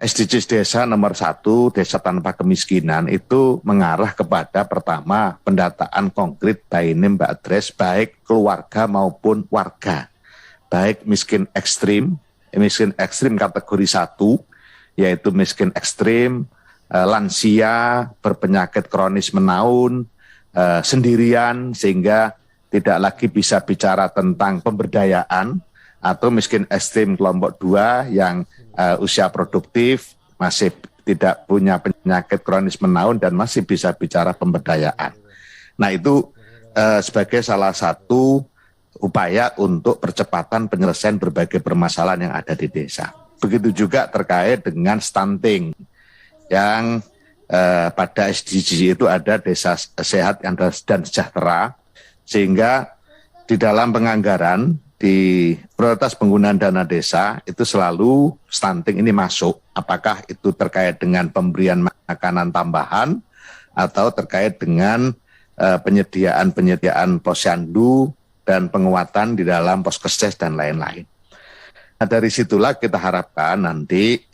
SDGs desa nomor 1, desa tanpa kemiskinan, itu mengarah kepada pertama pendataan konkret by name by address baik keluarga maupun warga, baik miskin ekstrim kategori 1, yaitu miskin ekstrim, lansia, berpenyakit kronis menaun, sendirian sehingga tidak lagi bisa bicara tentang pemberdayaan, atau miskin ekstrim kelompok 2 yang usia produktif, masih tidak punya penyakit kronis menaun dan masih bisa bicara pemberdayaan. Nah itu sebagai salah satu upaya untuk percepatan penyelesaian berbagai permasalahan yang ada di desa. Begitu juga terkait dengan stunting yang pada SDG itu ada desa sehat dan sejahtera, sehingga di dalam penganggaran di prioritas penggunaan dana desa itu selalu stunting ini masuk, apakah itu terkait dengan pemberian makanan tambahan atau terkait dengan penyediaan posyandu dan penguatan di dalam poskesdes dan lain-lain. Nah, dari situlah kita harapkan nanti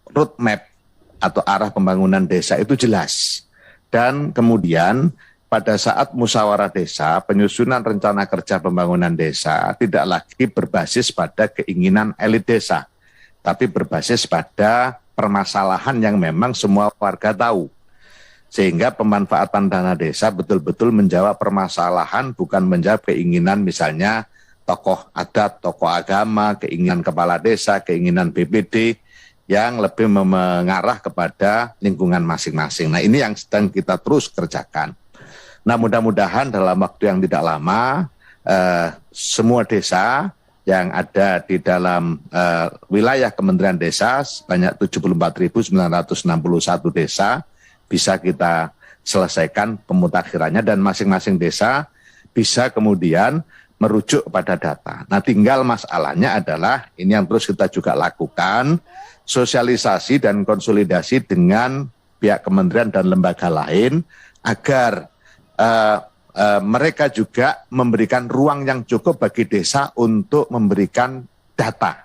roadmap atau arah pembangunan desa itu jelas, dan kemudian pada saat musyawarah desa, penyusunan rencana kerja pembangunan desa tidak lagi berbasis pada keinginan elit desa, tapi berbasis pada permasalahan yang memang semua warga tahu. Sehingga pemanfaatan dana desa betul-betul menjawab permasalahan, bukan menjawab keinginan misalnya tokoh adat, tokoh agama, keinginan kepala desa, keinginan BPD, yang lebih mengarah kepada lingkungan masing-masing. Nah ini yang sedang kita terus kerjakan. Nah mudah-mudahan dalam waktu yang tidak lama semua desa yang ada di dalam wilayah Kementerian Desa sebanyak 74.961 desa bisa kita selesaikan pemutakhirannya, dan masing-masing desa bisa kemudian merujuk pada data. Nah tinggal masalahnya adalah ini yang terus kita juga lakukan, sosialisasi dan konsolidasi dengan pihak kementerian dan lembaga lain agar mereka juga memberikan ruang yang cukup bagi desa untuk memberikan data.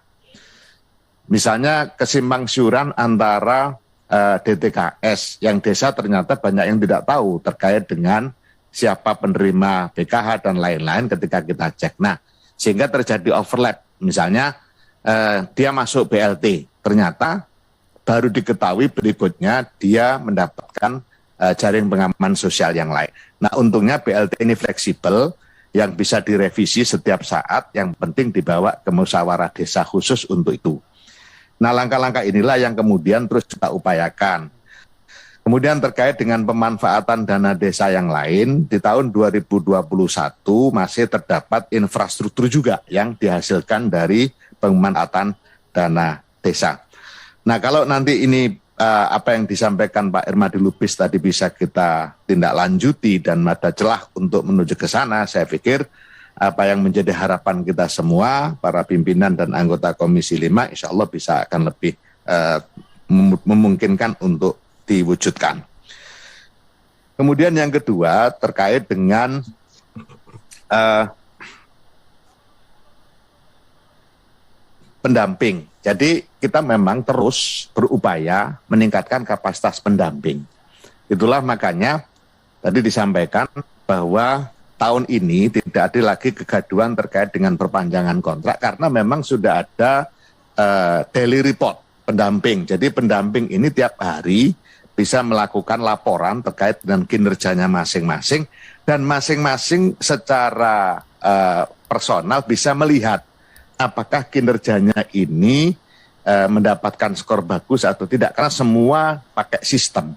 Misalnya kesimpangsiuran antara DTKS yang desa ternyata banyak yang tidak tahu terkait dengan siapa penerima BKH dan lain-lain ketika kita cek. Nah, sehingga terjadi overlap. Misalnya dia masuk BLT, ternyata baru diketahui berikutnya dia mendapatkan jaring pengaman sosial yang lain. Nah untungnya BLT ini fleksibel, yang bisa direvisi setiap saat, yang penting dibawa ke musyawarah desa khusus untuk itu. Nah langkah-langkah inilah yang kemudian terus kita upayakan. Kemudian terkait dengan pemanfaatan dana desa yang lain, di tahun 2021 masih terdapat infrastruktur juga yang dihasilkan dari pemanfaatan dana desa. Nah kalau nanti ini apa yang disampaikan Pak Irmadi Lubis tadi bisa kita tindak lanjuti dan ada celah untuk menuju ke sana, saya pikir apa yang menjadi harapan kita semua, para pimpinan dan anggota Komisi 5, insya Allah bisa akan lebih memungkinkan untuk diwujudkan. Kemudian yang kedua terkait dengan pendamping. Jadi kita memang terus berupaya meningkatkan kapasitas pendamping. Itulah makanya tadi disampaikan bahwa tahun ini tidak ada lagi kegaduhan terkait dengan perpanjangan kontrak karena memang sudah ada daily report pendamping. Jadi pendamping ini tiap hari bisa melakukan laporan terkait dengan kinerjanya masing-masing, dan masing-masing secara personal bisa melihat apakah kinerjanya ini mendapatkan skor bagus atau tidak, karena semua pakai sistem.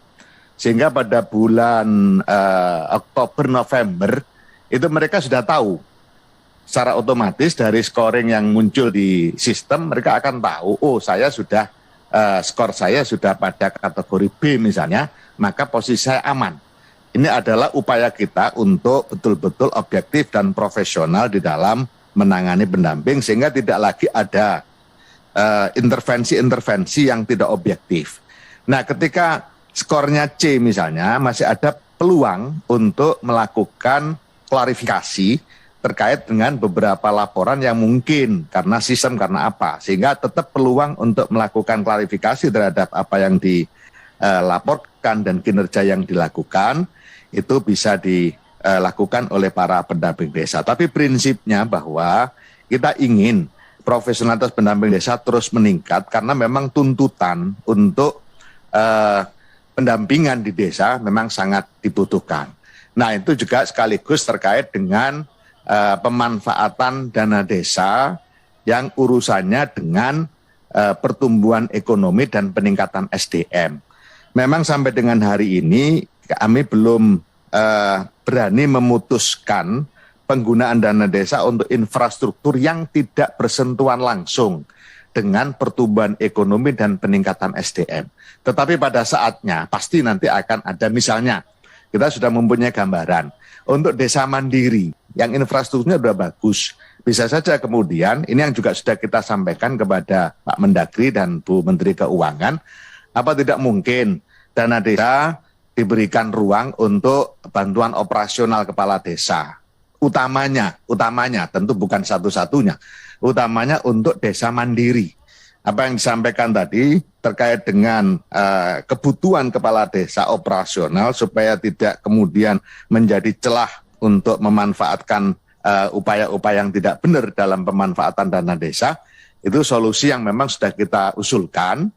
Sehingga pada bulan Oktober, November, itu mereka sudah tahu. Secara otomatis dari scoring yang muncul di sistem, mereka akan tahu, oh saya sudah, skor saya sudah pada kategori B misalnya, maka posisi saya aman. Ini adalah upaya kita untuk betul-betul objektif dan profesional di dalam menangani pendamping, sehingga tidak lagi ada intervensi-intervensi yang tidak objektif. Nah, ketika skornya C misalnya, masih ada peluang untuk melakukan klarifikasi terkait dengan beberapa laporan yang mungkin karena sistem, karena apa, sehingga tetap peluang untuk melakukan klarifikasi terhadap apa yang dilaporkan dan kinerja yang dilakukan itu bisa dilakukan oleh para pendamping desa. Tapi prinsipnya bahwa kita ingin profesionalitas pendamping desa terus meningkat karena memang tuntutan untuk pendampingan di desa memang sangat dibutuhkan. Nah, itu juga sekaligus terkait dengan pemanfaatan dana desa yang urusannya dengan pertumbuhan ekonomi dan peningkatan SDM. Memang sampai dengan hari ini kami belum berani memutuskan penggunaan dana desa untuk infrastruktur yang tidak bersentuhan langsung dengan pertumbuhan ekonomi dan peningkatan SDM. Tetapi pada saatnya pasti nanti akan ada, misalnya kita sudah mempunyai gambaran untuk desa mandiri yang infrastrukturnya sudah bagus. Bisa saja kemudian, ini yang juga sudah kita sampaikan kepada Pak Mendagri dan Bu Menteri Keuangan, apa tidak mungkin dana desa diberikan ruang untuk bantuan operasional kepala desa. Utamanya tentu bukan satu-satunya, utamanya untuk desa mandiri. Apa yang disampaikan tadi terkait dengan kebutuhan kepala desa operasional supaya tidak kemudian menjadi celah untuk memanfaatkan upaya-upaya yang tidak benar dalam pemanfaatan dana desa, itu solusi yang memang sudah kita usulkan,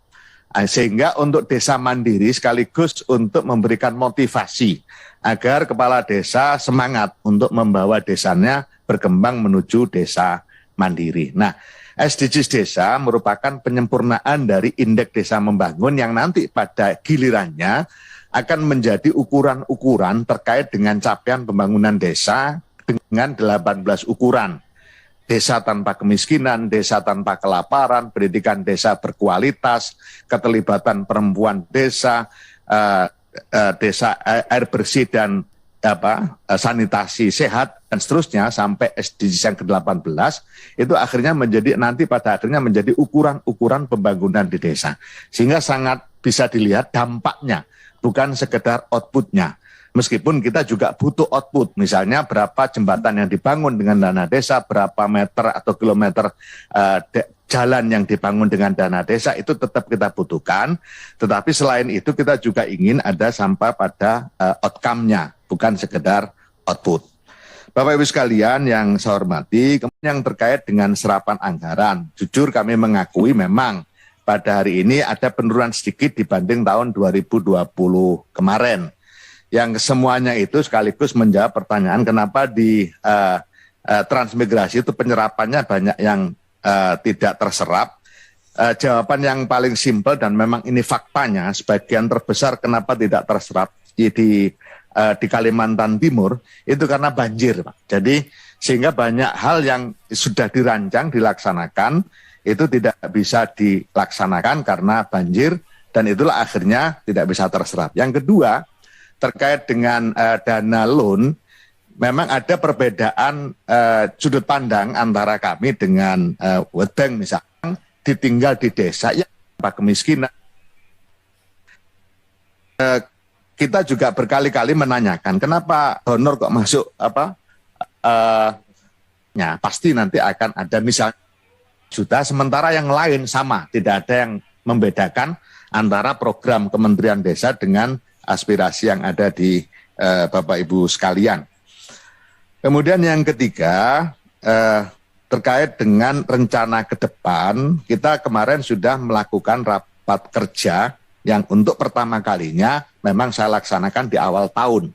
sehingga untuk desa mandiri sekaligus untuk memberikan motivasi agar kepala desa semangat untuk membawa desanya berkembang menuju desa mandiri. Nah, SDGs desa merupakan penyempurnaan dari Indeks Desa Membangun yang nanti pada gilirannya akan menjadi ukuran-ukuran terkait dengan capaian pembangunan desa dengan 18 ukuran. Desa tanpa kemiskinan, desa tanpa kelaparan, pendidikan desa berkualitas, keterlibatan perempuan desa, desa air bersih dan sanitasi sehat, dan seterusnya sampai SDGs yang ke-18, itu akhirnya pada akhirnya menjadi ukuran-ukuran pembangunan di desa. Sehingga sangat bisa dilihat dampaknya, bukan sekedar outputnya. Meskipun kita juga butuh output, misalnya berapa jembatan yang dibangun dengan dana desa, berapa meter atau kilometer jalan yang dibangun dengan dana desa, itu tetap kita butuhkan. Tetapi selain itu kita juga ingin ada sampai pada outcome-nya, bukan sekedar output. Bapak Ibu sekalian yang saya hormati, kemudian yang terkait dengan serapan anggaran, jujur kami mengakui memang pada hari ini ada penurunan sedikit dibanding tahun 2020 kemarin. Yang semuanya itu sekaligus menjawab pertanyaan kenapa di transmigrasi itu penyerapannya banyak yang tidak terserap. Jawaban yang paling simpel dan memang ini faktanya, sebagian terbesar kenapa tidak terserap di Kalimantan Timur itu karena banjir, Pak. Jadi sehingga banyak hal yang sudah dirancang dilaksanakan itu tidak bisa dilaksanakan karena banjir, dan itulah akhirnya tidak bisa terserap. Yang kedua, terkait dengan dana loan, memang ada perbedaan sudut pandang antara kami dengan World Bank, misalnya ditinggal di desa yang tanpa kemiskinan. Kita juga berkali-kali menanyakan kenapa donor kok masuk pasti nanti akan ada misalnya juta, sementara yang lain sama, tidak ada yang membedakan antara program Kementerian Desa dengan aspirasi yang ada di Bapak Ibu sekalian. Kemudian yang ketiga, terkait dengan rencana ke depan, kita kemarin sudah melakukan rapat kerja yang untuk pertama kalinya memang saya laksanakan di awal tahun.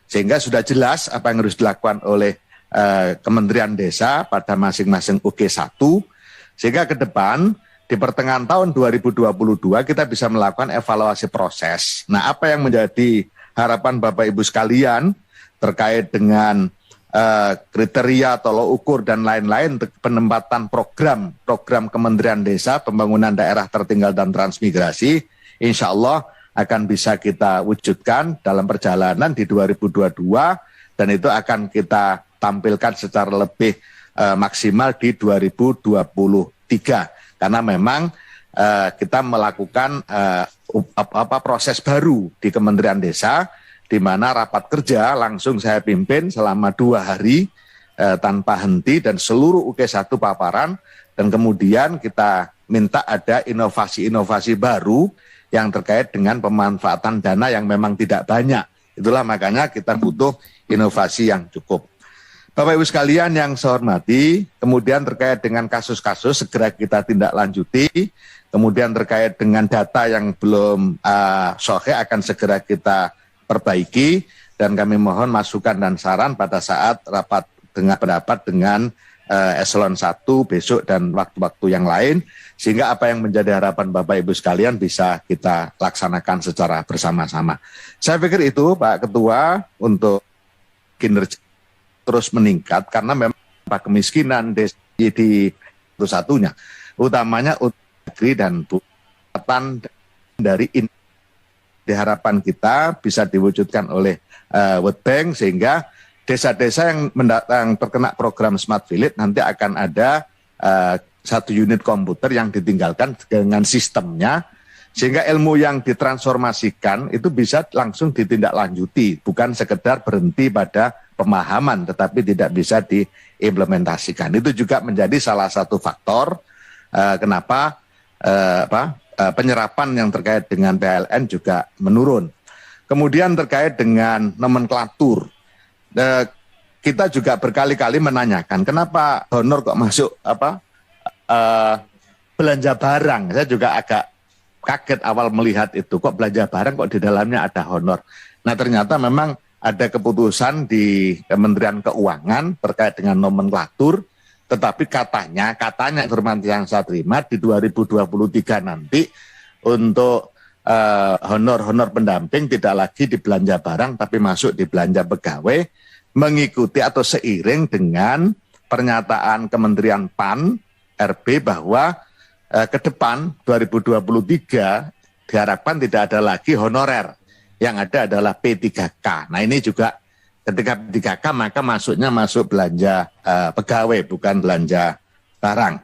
Sehingga sudah jelas apa yang harus dilakukan oleh Kementerian Desa pada masing-masing UG1, sehingga ke depan di pertengahan tahun 2022 kita bisa melakukan evaluasi proses. Nah, apa yang menjadi harapan Bapak Ibu sekalian terkait dengan kriteria, tolok ukur dan lain-lain penempatan program Kementerian Desa, pembangunan daerah tertinggal dan transmigrasi, insya Allah akan bisa kita wujudkan dalam perjalanan di 2022, dan itu akan kita tampilkan secara lebih maksimal di 2023. Karena memang kita melakukan proses baru di Kementerian Desa, di mana rapat kerja langsung saya pimpin selama 2 hari tanpa henti dan seluruh UK1 paparan, dan kemudian kita minta ada inovasi-inovasi baru yang terkait dengan pemanfaatan dana yang memang tidak banyak. Itulah makanya kita butuh inovasi yang cukup. Bapak Ibu sekalian yang saya hormati, kemudian terkait dengan kasus-kasus segera kita tindak lanjuti, kemudian terkait dengan data yang belum sahih akan segera kita perbaiki, dan kami mohon masukan dan saran pada saat rapat dengan pendapat dengan eselon 1 besok dan waktu-waktu yang lain, sehingga apa yang menjadi harapan Bapak Ibu sekalian bisa kita laksanakan secara bersama-sama. Saya pikir itu Pak Ketua, untuk kinerja terus meningkat karena memang kemiskinan di satu-satunya, utamanya negeri dan buatan dari harapan kita bisa diwujudkan oleh World Bank, sehingga desa-desa yang terkena program Smart Village nanti akan ada 1 unit komputer yang ditinggalkan dengan sistemnya, sehingga ilmu yang ditransformasikan itu bisa langsung ditindaklanjuti, bukan sekedar berhenti pada pemahaman tetapi tidak bisa diimplementasikan. Itu juga menjadi salah satu faktor kenapa penyerapan yang terkait dengan PLN juga menurun. Kemudian terkait dengan nomenklatur, kita juga berkali-kali menanyakan kenapa honor kok masuk belanja barang. Saya juga agak kaget awal melihat itu, kok belanja barang kok di dalamnya ada honor. Nah ternyata memang ada keputusan di Kementerian Keuangan terkait dengan nomenklatur, tetapi katanya informasi yang saya terima di 2023 nanti untuk honor pendamping tidak lagi di belanja barang tapi masuk di belanja pegawai, mengikuti atau seiring dengan pernyataan Kementerian PAN RB bahwa ke depan 2023 diharapkan tidak ada lagi honorer, yang ada adalah P3K. Nah ini juga ketika P3K maka masuk belanja pegawai bukan belanja barang.